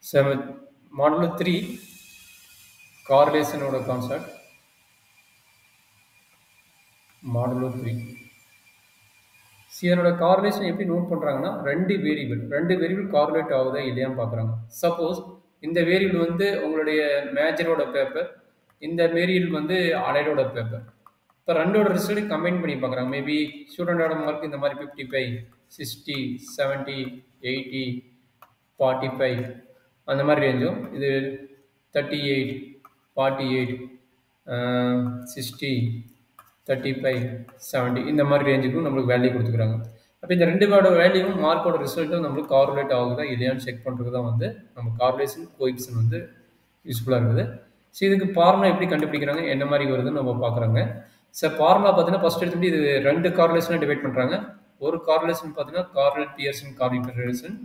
So modulo 3 correlation ஓட concept modulo 3 இதனோட correlation எப்படி நோட் பண்ணுறாங்கன்னா ரெண்டு வேரியபிள் கார்லேட் ஆகுதா இல்லையான்னு பார்க்குறாங்க. சப்போஸ் இந்த வேரியபிள் வந்து உங்களுடைய மேஜரோட பேப்பர், இந்த வேரியபிள் வந்து அலைடோட பேப்பர். இப்போ ரெண்டோட ரிசல்ட் கம்பைன் பண்ணி பார்க்குறாங்க. மேபி ஸ்டூடெண்டோட மார்க் இந்த மாதிரி 55, 60, 70, 80, 45 அந்த மாதிரி ரேஞ்சும், இது 38, 48, 60, 35, 70 இந்த மாதிரி ரேஞ்சுக்கும் நம்மளுக்கு வேல்யூ கொடுத்துக்கிறாங்க. அப்போ இந்த ரெண்டோட வேல்யூவும் மார்க்கோட ரிசல்ட்டும் நம்மளுக்கு கார்லேட் ஆகுதா இல்லையான்னு செக் பண்ணுறது தான் வந்து நம்ம கார்லேஷன் கோஎஃபிஷியன்ட் வந்து யூஸ்ஃபுல்லாக இருக்குது. ஸோ இதுக்கு ஃபார்முலா எப்படி கண்டுபிடிக்கிறாங்க, என்ன மாதிரி வருதுன்னு நம்ம பார்க்குறாங்க. ஸோ ஃபார்முலா பார்த்தீங்கன்னா ஃபஸ்ட் எடுத்துட்டு இது ரெண்டு கார்லேஷனாக டிவைட் பண்ணுறாங்க. ஒரு கார்லேஷன் பார்த்தீங்கன்னா கார்லேட் பியர்சன் கார்லேஷன்.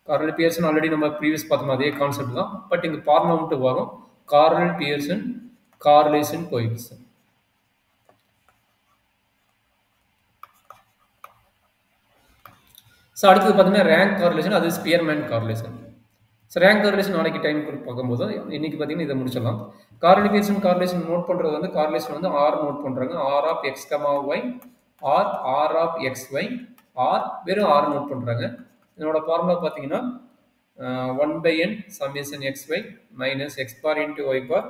கார்லேட் பியர்சன் ஆல்ரெடி நம்ம ப்ரீவியஸ் பார்த்தோம், அதே கான்செப்ட் தான். பட் இங்கே ஃபார்முலா மட்டும் வரும் கார்லேட் பியர்சன் கார்லேஷன் கோஎஃபிஷியன்ட். ஸோ அடுத்தது பார்த்தீங்கன்னா ரேங்க் கார்லேஷன், அது Spearman correlation. So rank correlation நாளைக்கு டைம் பார்க்கும்போது இன்னைக்கு பார்த்தீங்கன்னா இதை முடிச்சிடலாம். கார்லேட் பியர்சன் கார்லேஷன் நோட் பண்ணுறது வந்து கார்லேஷன் வந்து ஆர் நோட் பண்ணுறாங்க. R of x comma y, r of x y, r வெறும் ஆர் நோட் பண்ணுறாங்க. இதனோட ஃபார்முலா பார்த்தீங்கன்னா 1/n summation x y minus x bar into y bar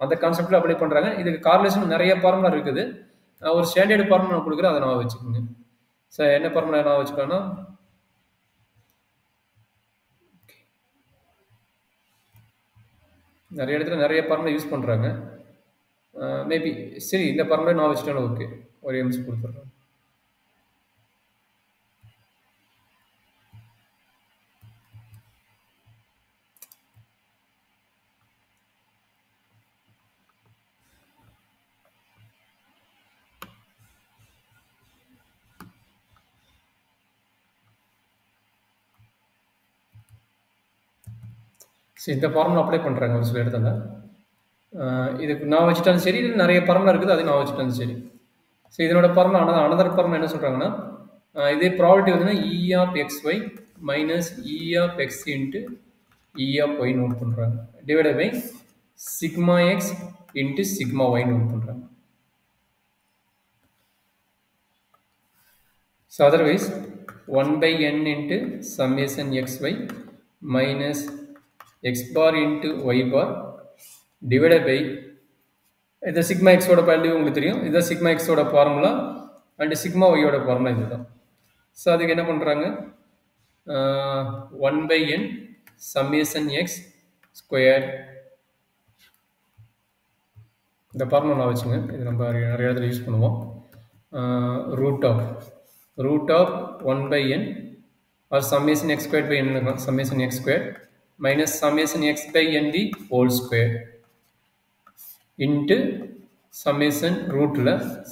அந்த கான்செப்டில் அப்ளை பண்ணுறாங்க. இதுக்கு கார்லேஷன் நிறைய ஃபார்முலா இருக்குது. ஒரு ஸ்டாண்டர்டு ஃபார்முலா கொடுக்குறேன், அதை நான் வச்சுக்கோங்க. ஸோ என்ன ஃபார்முலா நான் வச்சுக்கோன்னா நிறைய இடத்துல நிறைய ஃபார்முலா யூஸ் பண்ணுறாங்க. மேபி சரி இந்த ஃபார்முலா நான் வச்சுட்டாலும் ஓகே, ஒரு எம்ஸ் கொடுத்துட்றேன். ஸோ இந்த ஃபார்முலா அப்ளை பண்ணுறாங்க ஒரு சில இடத்துல. இதுக்கு நான் வச்சுட்டாலும் சரி, இது நிறைய ஃபார்முலா இருக்குது, அது நான் வச்சுட்டாலும் சரி. ஸோ இதனோட ஃபார்முலா அனதர் ஃபார்முலா என்ன சொல்கிறாங்கன்னா, இதே ப்ராபர்ட்டி வந்து e of x y minus e of x into e of y note பண்ணுறாங்க, divide by sigma x into sigma y note பண்ணுறாங்க. So otherwise 1/n into summation x y minus x bar into y bar divided by இந்த sigma எக்ஸோட value உங்களுக்கு தெரியும். இதுதான் sigma எக்ஸோட formula and sigma ஒய்யோட formula இதுதான். ஸோ அதுக்கு என்ன பண்ணுறாங்க, 1/n சம்மேஷன் எக்ஸ் ஸ்கொயர் இந்த ஃபார்முலா நான் வச்சுங்க, இது நம்ம நிறைய இடத்துல யூஸ் பண்ணுவோம். Root of 1/n or summation x square by n summation x square minus summation x by n the whole square into summation root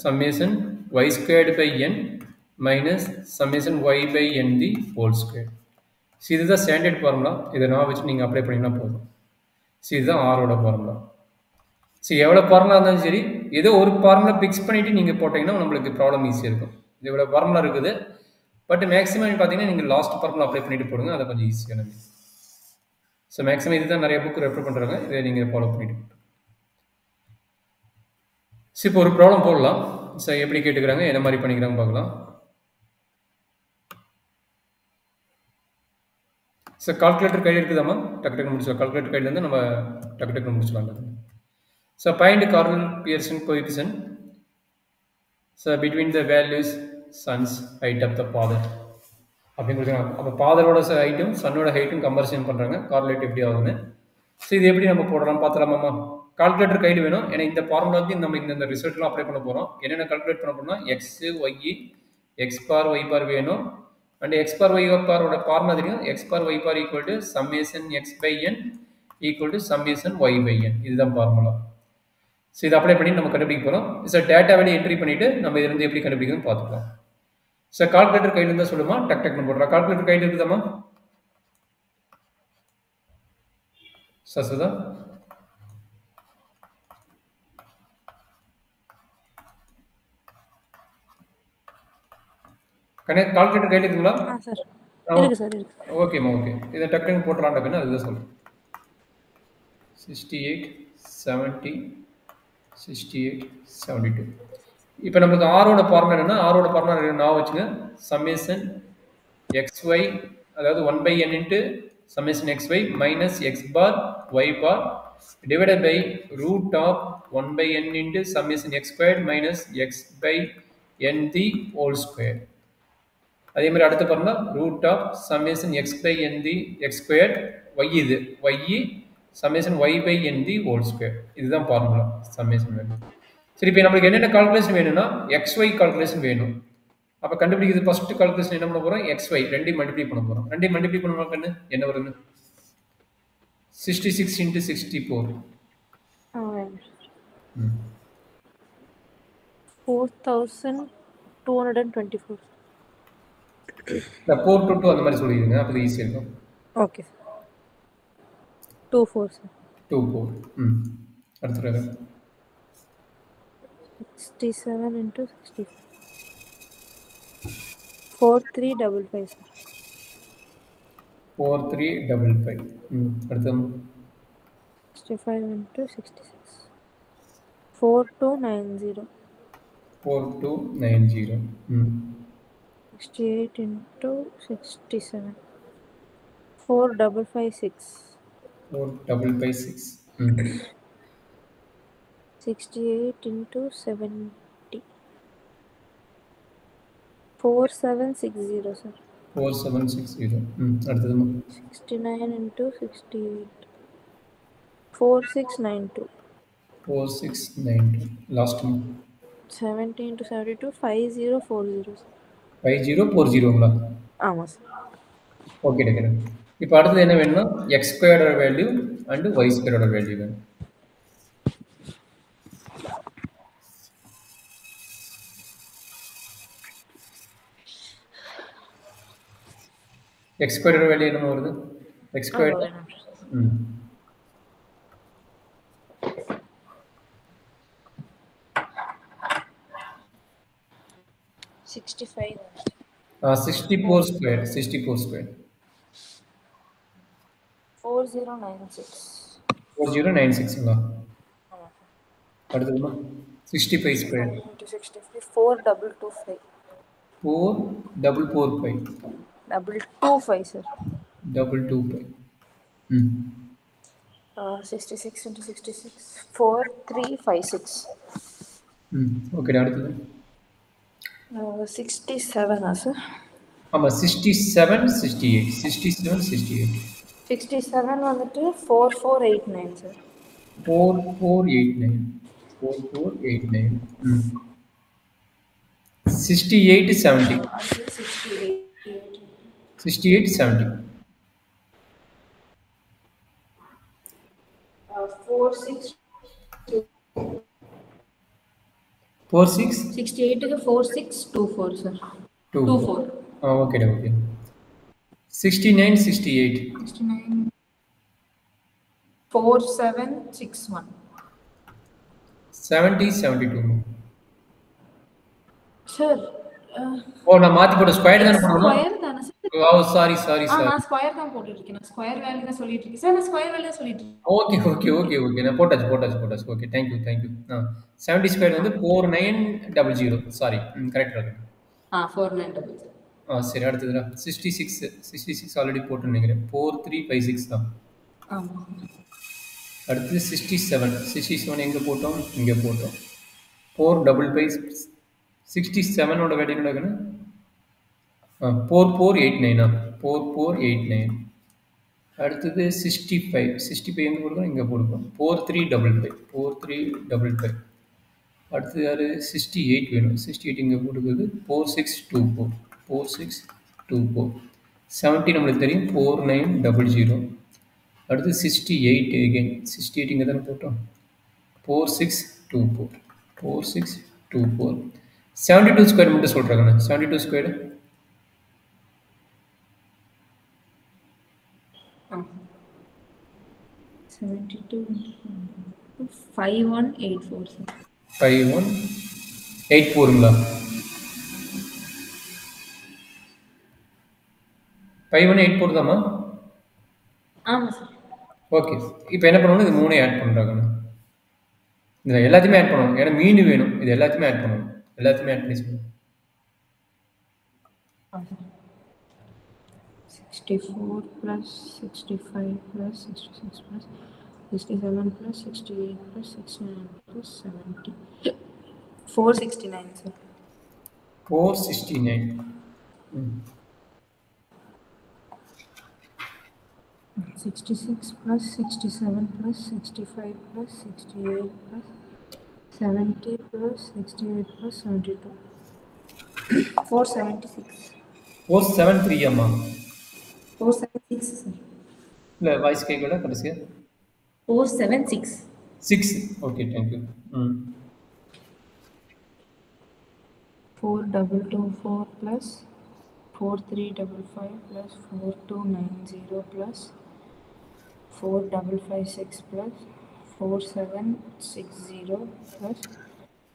summation y squared by n minus summation y by n the whole square. So this is the standard formula. இதை நான் வச்சு நீங்கள் apply பண்ணிங்கன்னா போதும். So இதுதான் ஆரோட formula. So எவ்வளோ formula இருந்தாலும் சரி, ஏதோ ஒரு ஃபார்முலா ஃபிக்ஸ் பண்ணிவிட்டு நீங்கள் போட்டிங்கன்னா நம்மளுக்கு ப்ராப்ளம் ஈஸியாக இருக்கும். இது இவ்வளோ ஃபார்முலா இருக்குது, பட் மேக்ஸிமம் பார்த்தீங்கன்னா நீங்கள் லாஸ்ட் ஃபார்முலா அப்ளை பண்ணிட்டு போடுங்க, அதை கொஞ்சம் ஈஸியான. ஸோ மேக்ஸிமம் இதுதான் நிறைய புக் ரெஃபர் பண்ணுறாங்க, இதை நீங்கள் ஃபாலோ பண்ணிட்டு. ஸோ இப்போ ஒரு ப்ராப்ளம் போடலாம். ஸோ எப்படி கேட்டுக்கிறாங்க, என்ன மாதிரி பண்ணிக்கிறாங்க பார்க்கலாம். ஸோ கால்குலேட்டர் கையில் இருக்குதாம்மா, டக்கு முடிச்சலாம். கால்குலேட்டர் கையிலேருந்து நம்ம டக்கு முடிச்சலாம். So find Karl Pearson coefficient so between the values sons height of the father அப்படின்னு கொடுக்குறாங்க. அப்போ ஃபாதரோட ஹைட்டும் சன்னோட ஹைட்டும் கம்பரிசன் பண்ணுறாங்க, கார்லேட் எப்படி ஆகுதுன்னு. ஸோ இது எப்படி நம்ம போடலாம் பார்த்துலாமாம்மா. கால்குலேட்டர் கையில் வேணும், ஏன்னா இந்த ஃபார்முலாவுக்கு நம்ம இந்த ரிசல்ட்லாம் அப்ளை பண்ண போகிறோம். என்னென்ன கால்குலேட் பண்ண போகிறோம்னா x y, x bar y bar வேணும். அண்ட் எக்ஸ் பார் ஒய் பாரோட ஃபார்முலா தெரியும், x bar y bar equal to summation x by n equal to summation y by n, இதுதான் ஃபார்முலா. ஸோ இதை அப்ளை பண்ணி நம்ம கண்டுபிடிக்க போகிறோம். ஸோ டேட்டா வேலையை என்ட்ரி பண்ணிவிட்டு நம்ம இதுலேருந்து எப்படி கண்டுபிடிக்கணும்னு பார்த்துக்கலாம். ஸோ கால்குலேட்டர் கையில் இருந்தால் சொல்லுமா, டக்குன்னு போடுறா. கால்குலேட்டர் கையில் இருக்குதாம்மா சசுதா? கால்குலேட்டர் கையில் இருக்குங்களா? இருக்கு சார் இருக்கு. ஓகேம்மா ஓகே. இதை டக்குன்னு போட்டுறான் டக்குன்னு அதுதான் சொல்கிறேன். 68 70 68 72. இப்போ நம்மளுக்கு ஆரோட ஃபார்முலா என்னன்னா, ஆரோட ஃபார்முலா நான் வச்சுங்க. சம்மேஷன் xy, அதாவது 1/n into summation xy minus x bar y bar divided by root of 1/n into summation x square minus x by n the whole square. அதே மாதிரி அடுத்து பாருங்க, root of summation x by n the x square y இது y summation y by n the whole square. இதுதான் formula summation வேணும். சரி, இப்போ நம்மளுக்கு என்னென்ன கால்குலேஷன் வேணும்னா xy கால்குலேஷன் வேணும். அப்போ கண்டுபிடிக்கிறது ஃபர்ஸ்ட் கால்குலேஷன் என்ன பண்ண போகிறோம்? xy ரெண்டையும் மல்டிப்ளை பண்ண போகிறோம். ரெண்டையும் மல்டிப்ளை பண்ணுவாங்க என்ன வருது? 66 இன்ட்டு 64. 4224. இந்த 4 to 2 அந்த மாதிரி சொல்லிடுங்க, அப்போ ஈஸியாக இருக்கும். Okay sir. 24 சார். 24. அடுத்த 67 into 64. 4355 சார். 4355. அடுத்து 65 into 66. 4290. 4290. 68 into 67. 4556. 4556. 68 into 70. 4760 sir. 4760. அடுத்தது 69 into 68. 4692. 4692. Last 70 into 72. 5040. 5040ங்களா? ஆமாம் சார். Okay taker. இப்போ அடுத்தது என்ன வேணும்னா எக்ஸ் ஸ்கொயரோட வேல்யூ அண்ட் ஒய் ஸ்கொயரோட வேல்யூ வேணும். எக்ஸ் ஸ்கொயரோட வேல்யூ என்ன வருது? X square 65. 64 ஸ்கொயர். 64 ஸ்கொயர் 4096. 4096ங்களா? அடுத்ததுமா 65 ஸ்கொயர். 65 4225. 4445. 225 sir. 225. 66 into 66. 4356. ஓகே, அடுத்தது 67 sir. ஆமாம், 67 68. 67 68. 67 வந்துட்டு 4489 sir. 4489. 4489. 68 70. 68 70. 46. 46. 68 க்கு 4624 sir. 24. Okay okay. 69 68. 69 4761. 70 72. சார் நான் மாத்தி போட்ட ஸ்கொயர் தான போடணும். ஸ்கொயர் தான சார்? சாரி நான் ஸ்கொயர் தான் போட்டுட்டு இருக்கேன். நான் ஸ்கொயர் வேல்யூ தான் சொல்லிட்டு இருக்கேன் சார். நான் ஸ்கொயர் வேல்யூ தான் சொல்லிட்டு இருக்கேன். ஓகே. நான் போட்டாச்சு. Okay, thank you. 70 ஸ்கொயர் வந்து 4900. சாரி, கரெக்ட் இருக்கு. 4900. சரி, அடுத்ததுடா 66 ஆல்ரெடி போட்டு நினைக்கிறேன். 4356 தான். ஆமா. அடுத்து 67 எங்க போட்டோம்? இங்க போட்டோம். 455. 67 ஓட வேல்யூ என்ன இருக்குன்னு 4489. 4489. அடுத்தது 65 எங்க போடுறோம்? இங்க போடுறோம். 4355. 4355. அடுத்து யாரு? 68 வேணும். 68 இங்க போட்டுக்கிறது 4624. 4624. 70 நம்மளுக்கு தெரியும் 4900. அடுத்து 68 again. 68 இங்க தானே போட்டோம். 4624. 4624. 72 ஸ்கொயர் மட்டும் சொல்றாங்க. 72 ஸ்கொயர் 72 5184 sir. 5184ங்களா? 5 1 8 போடுதாம்மா? ஆமா சார். ஓகே. இப்போ என்ன பண்ணணும், இது 3 ஆட் பண்ணுறாங்க. இதில் எல்லாத்தையுமே ஆட் பண்ணணும், ஏன்னா மீன் வேணும். இது எல்லாத்தையுமே ஆட் பண்ணணும், எல்லாத்தையுமே ஆட் பண்ணி சொல்லணும். 64 plus 65 plus 66 plus 67 plus 68 plus 69 plus 70. 469 sir. 469. 66 plus 67 plus 65 plus 68 plus 70 plus 68 plus 72. 476. 473 அம்மா. 476 sir. இல்லை வாய்ஸ் கேட்கல கடைசியா. 476. 6. Okay, thank you. 4224 plus 4355 plus 4290 plus 4556 plus 4760 plus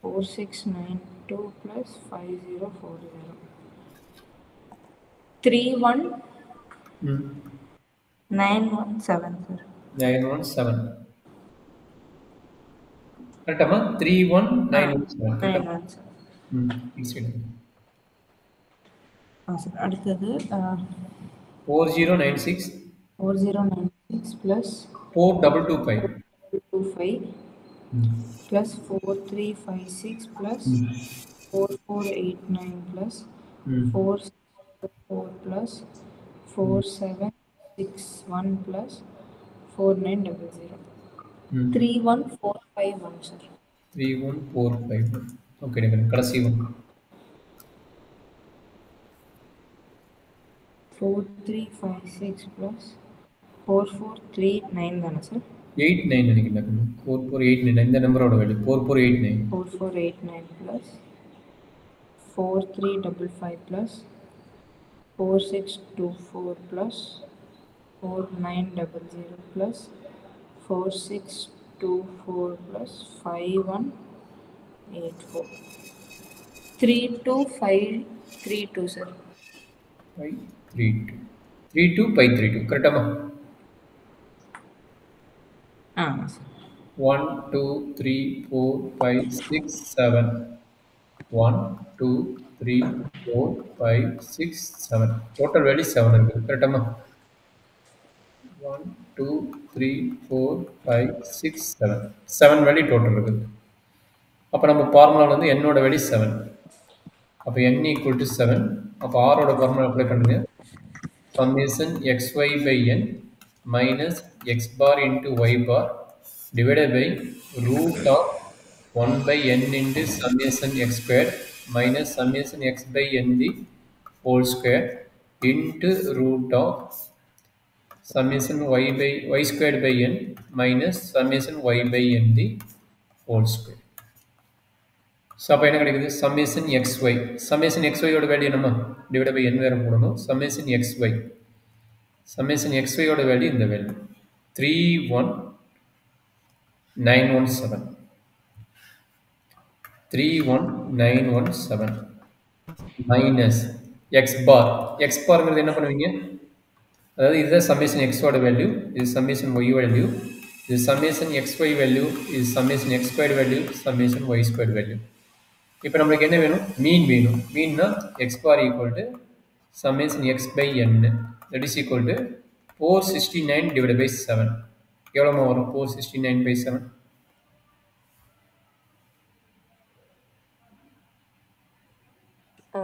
4692 plus 5040. 31917 sir. 917 கரெக்டாமா? 31917 கரெக்டா? 917. அடுத்தது 4096 4096 plus 4225 plus 4356 plus 4489 plus 464 plus 4761 plus 4900. 31451 sir. 31451. Okay, கடைசி one 4356 plus 4439 தானே sir? 89 நினைக்கிறேன். 4489 இந்த நம்பரோட value 4489. 4489 plus 4355 plus 4624 plus 4900 plus 4624 plus 5184. 32532 sir. 532 32532 கரெக்டாமா? ஆமா சார். 1 2 3 4 5 6 7. 1 2 3 4 5 6 7. டோட்டல் வேல்யூ 7 இருக்குது கரெக்டாமா? 1 2 3 4 5 6 7. 7 வேல்யூ டோட்டல் இருக்குது. அப்போ நம்ம ஃபார்முலா வந்து என்னோட வேல்யூ 7. அப்போ n ஈக்குவல் டு 7. அப்போ ஆரோட ஃபார்முலா அப்ளை பண்ணுங்க. Summation xy by n minus x bar into y bar divided by root of 1 by n into summation x squared minus summation x by n the whole square into root of summation y squared by n minus summation y by n the whole square. So அப்போ என்ன கிடைக்குது? Summation xy. Summation xyயோட value என்னமா? Divide by n வேறு போடணும். Summation xy. Summation xyயோட value இந்த value 31917. 31917 minus x bar. X பார்ங்கிறது என்ன பண்ணுவீங்க? அதாவது இதுதான் சம்மேஷன் எக்ஸோட வேல்யூ, இது சம்மேஷன் ஒய் வேல்யூ, இது சம்மேஷன் எக்ஸ்ஒய் வேல்யூ, இது summation x squared value, summation y squared value. இப்போ நம்மளுக்கு என்ன வேணும்? மீன் வேணும். மீன்னா x bar equal to summation x by n, that is equal to 469 divide by 7. எவ்வளோமா வரும்? 469 by 7. Oh,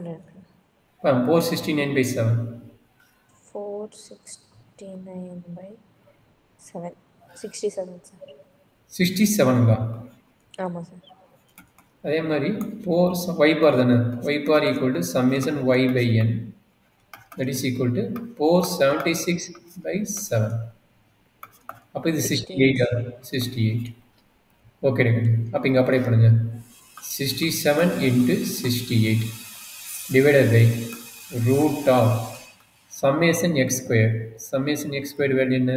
469 by 7. 469 by 7. 67 sir. 67ங்களா? ஆமாம் சார். அதே மாதிரி 4 y பார் தானே, y bar equal to summation y by n, that is equal to 476 by 7. அப்போ இது 68. 68. Okay, அப்போ இங்கே அப்ளை பண்ணுங்க. 67 into 68 divided by root of summation x square. Summation x square value என்ன?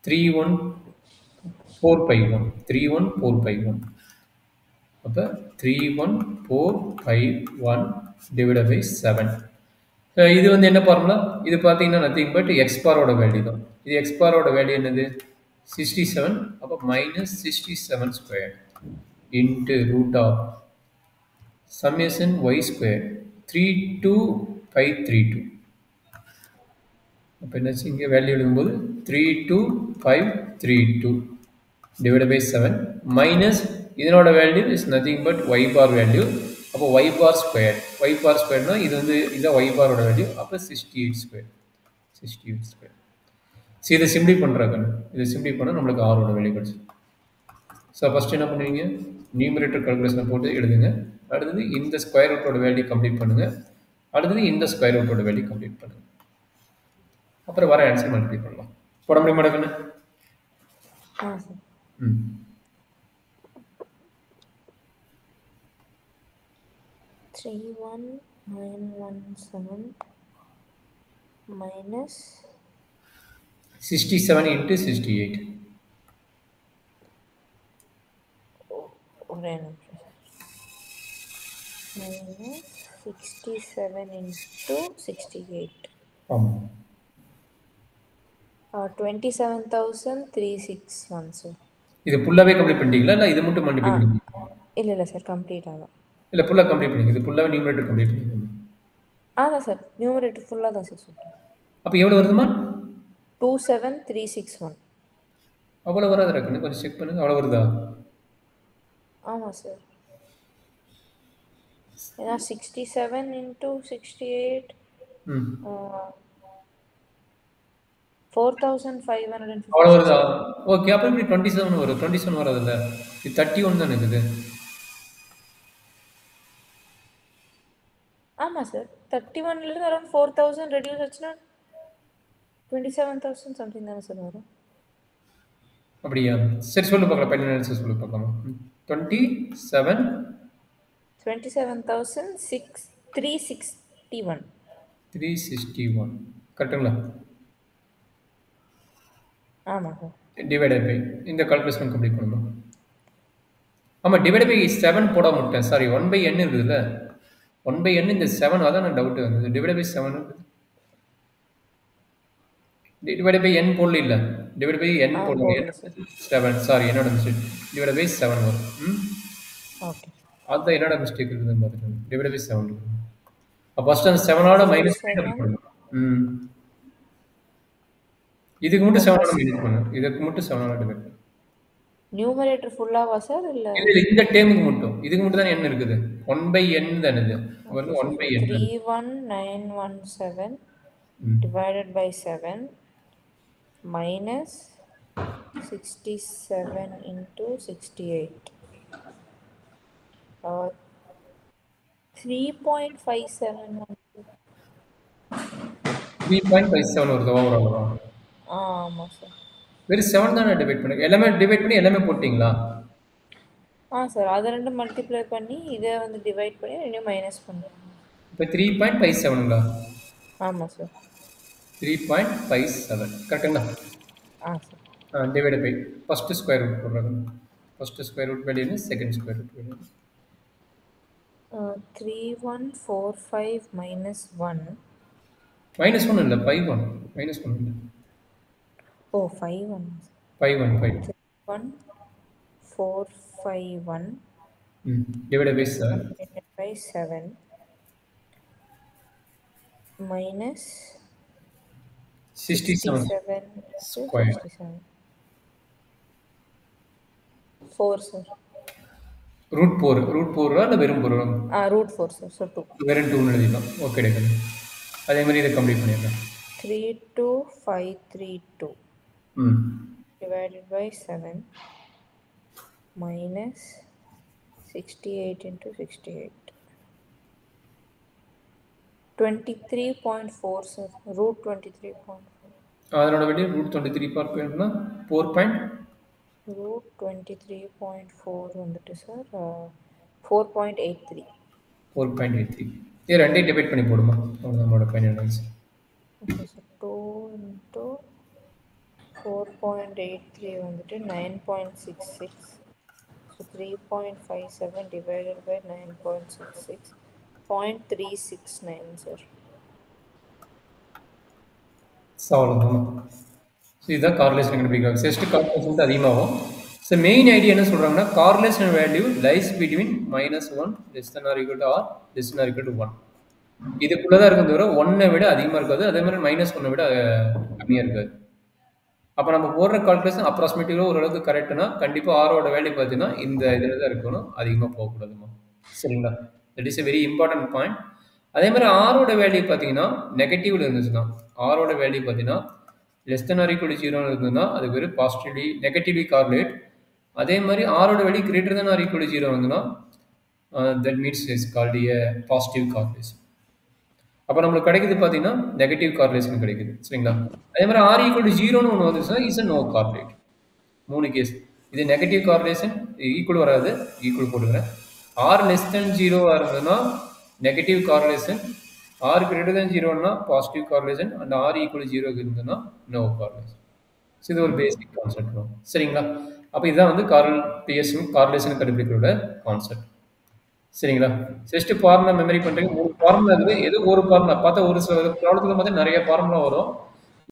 31451. 31451. அப்போ 31451 divided by 7. இது வந்து என்ன ஃபார்முலா? இது பார்த்தீங்கன்னா நத்திங் பட் எக்ஸ் பாரோட வேல்யூ தான். இது எக்ஸ் பாரோட வேல்யூ என்னது? 67. அப்போ minus 67 square into root of summation Y square 32532. அப்போ என்னாச்சு? இங்கே வேல்யூ எழுதும்போது 32532 divided by 7 minus இதனோட value is nothing but Y bar value. அப்போ Y bar square, Y bar ஸ்கொயர்னா இது வந்து இதான் ஒய் பாரோட வேல்யூ. அப்போ 68 ஸ்கொயர், 68 ஸ்கொயர். ஸோ இதை சிம்பிளி பண்ணுறாங்க. இதை சிம்பிளி பண்ணால் நம்மளுக்கு ஆரோட வேல்யூ கிடச்சி. ஸோ ஃபஸ்ட்டு என்ன பண்ணுவீங்க? நியூமரேட்டர் கால்குலேஷனை போட்டு எழுதுங்க. அடுத்தது இந்த ஸ்கொயர் ரூட்டோட வேல்யூ கம்ப்ளீட் பண்ணுங்கள். அடுத்தது இந்த ஸ்கொயர் ரூட்டோட வேல்யூ கம்ப்ளீட் பண்ணுங்கள். அப்புறம் வர ஆன்சர் மல்டிப்ளை பண்ணலாம். போட முடியுமா கண்ணு? ம் 31917 minus 67 into 68. minus 67 into 68. ஆமாம். 27,361 சார். இது ஃபுல்லாகவே கம்ப்ளீட் பண்ணிட்டீங்களா இல்லை இது மட்டும் மல்டிப்ளை பண்ணிட்டீங்களா? இல்லை சார், கம்ப்ளீட் ஆகும். இல்லை ஃபுல்லாக கம்ப்ளீட் பண்ணிங்க. இது ஃபுல்லாகவே நியூமரேட்டர் கம்ப்ளீட் பண்ணிங்க. அதான் சார், நியூமரேட்டர் ஃபுல்லாக தான் சார் சொல்கிறேன். அப்போ எவ்வளோ வருதுமா? 27361. அவ்வளோ வராது இருக்குன்னு கொஞ்சம் செக் பண்ணுங்க. அவ்வளோ வருதா? ஆமாம் சார். ஏன்னா 67 into 68 4550. அவ்வளோ வருதா? ஓகே. அப்போ இப்படி 27 வரும். 27 வராதுல்ல, இது 31 தானே இருக்குது. ஆமாம் சார், 31லேருந்து அரௌண்ட் 4000 ரெடியூஸ் ஆச்சுன்னா 27,000 சம்திங் தானே சார் வரும். அப்படியா? சரி சொல்லு பார்க்கலாம். பென் ஆன்சர் சொல்லு பார்க்கலாம். 27,361. 361 கரெக்டுங்களா? ஆமாம் சார். டிவைடட் பை இந்த கால்குலேஷன் கம்ப்ளீட் பண்ணணும். ஆமாம், டிவைட் பை 7 போட மாட்டேன். சாரி, 1/n இருக்குதுல்ல, 1/n இந்த 7. அதான் நான் டவுட் வந்தது. Divide by 7 divide by n போடல. இல்லை, டிவைட் பை n போடல. 7. சாரி, என்னோட மிஸ்டேக். டிவைட் பை 7 வரும். ஓகே, அதுதான் என்னோட மிஸ்டேக் இருக்குதுன்னு பார்த்துட்டு டிவைட் பை 7. அப்போ ஃபஸ்ட்டு அந்த 7ஓட மைனஸ் பண்ணணும். இதுக்கு மட்டும் 7ஓட மைனஸ் பண்ணணும். இதுக்கு மட்டும் 7ஓட டிவைட் பண்ணணும். நியூமரேட்டர் ஃபுல்லாவா சார்? இல்லை இந்த டேமுக்கு மட்டும். இதுக்கு மட்டும் தான் n இருக்குது. 1/n தானே இது. 1/n. 31917 divided by 7 minus 67 into 68. 3.57. 3.57 வருது ஓவரால். ஆமாம் சார். வெறும் 7 தானே டிவைட் பண்ணுங்க. எல்லாமே டிவைட் பண்ணி எல்லாமே போட்டிங்களா? சார், அதை ரெண்டு மல்டிப்ளை பண்ணி இதை வந்து டிவைட் பண்ணி ரெண்டையும் மைனஸ் பண்ணுறோம். இப்போ 3.57ங்களா? ஆமாம் சார். 3.57 கரெக்டுங்களா? Sir. Divide by first square root போடுறாங்க. First square root value, second square root value. 3145 minus 1. -1 இல்லை, 51. -1 இல்லை. 51. 515. 1,451 divided by 7 minus 67 square. 4 sir. Root 4 இல்லை வெறும் 4? Root 4 sir. ஸோ 2. வெறும் 2 எழுதிக்கலாம். Okay taken. அதே மாதிரி இதை கம்ப்ளீட் பண்ணிடலாம். 32532 divided by 7 minus 68 into 68. 23.4 sir. Root 23.4. அதனோட வேல்யூ ரூட் 23 பார்க்கணும்னா 4. ரூட் 23.4 வந்துட்டு சார் 4.83. 4.83. இது ரெண்டையும் டிவைட் பண்ணி போடுமா? நம்மளோட final answer. Okay sir. 2 into 4.83 வந்துட்டு 9.66. So 3.57 divided by 9.66. 0.369 சார். ஸோ அவ்வளோதான். ஸோ இதுதான் கார்லேஷன் கண்டுபிடிக்கிறாங்க. செஸ்ட் கார்லேஷன் அதிகமாகும். ஸோ மெயின் ஐடியா என்ன சொல்கிறாங்கன்னா correlation value lies between -1 less than or equal to or less than or equal to 1. இதுக்குள்ளே தான் இருக்கும் தவிர 1 விட அதிகமாக இருக்காது, அதே மாதிரி -1 விட கம்மியாக இருக்காது. அப்போ நம்ம போடுற கால்குலேஷன் அப்ராக்சிமேட்டிவாக ஓரளவுக்கு கரெக்டுனா கண்டிப்பாக ஆரோட வேல்யூ பார்த்தீங்கன்னா இந்த இதில் தான் இருக்கணும், அதிகமாக போகக்கூடாதுமா. சரிங்களா? That is a very important point. அதே மாதிரி ஆரோட வேல்யூ பார்த்தீங்கன்னா நெகட்டிவ்ல இருந்துச்சுன்னா, ஆரோட வேல்யூ பார்த்தீங்கன்னா less than or equal to 0 இருந்ததுன்னா அது வெறும் பாசிட்டிவ்லி நெகட்டிவ்லி கார்லேட். அதே மாதிரி ஆரோட value greater than or equal to 0 வந்துன்னா that means is called a positive correlation. அப்போ நம்மளுக்கு கிடைக்குது பார்த்தீங்கன்னா நெகட்டிவ் கார்லேஷன் கிடைக்குது. சரிங்களா? அதே மாதிரி ஆர் ஈக்குவல் டு 0ன்னு ஒன்று வந்துச்சுன்னா is a no correlate. 3 case. இது நெகட்டிவ் கார்லேஷன், ஈக்குவல் வராது, ஈக்குவல் போட்டுக்கிறேன். ஆர் லெஸ் தென் 0 இருந்ததுன்னா negative correlation, r greater than 0னா positive correlation, and r equal 0 இருந்ததுன்னா நோ கார்லேஷன். ஸோ இது ஒரு பேசிக் கான்செப்ட். சரிங்களா? அப்போ இதுதான் வந்து கார்லேஷன் கண்டுபிடிக்கிறோட கான்செப்ட். சரிங்களா? ஜஸ்ட் ஃபார்முலா மெமரி பண்ணுறீங்க. 3 ஃபார்முலா இருக்குது, ஏதோ ஒரு ஃபார்முலா பார்த்தா ஒரு சில ப்ராப்ளத்தில் பார்த்தா நிறைய ஃபார்முலா வரும்.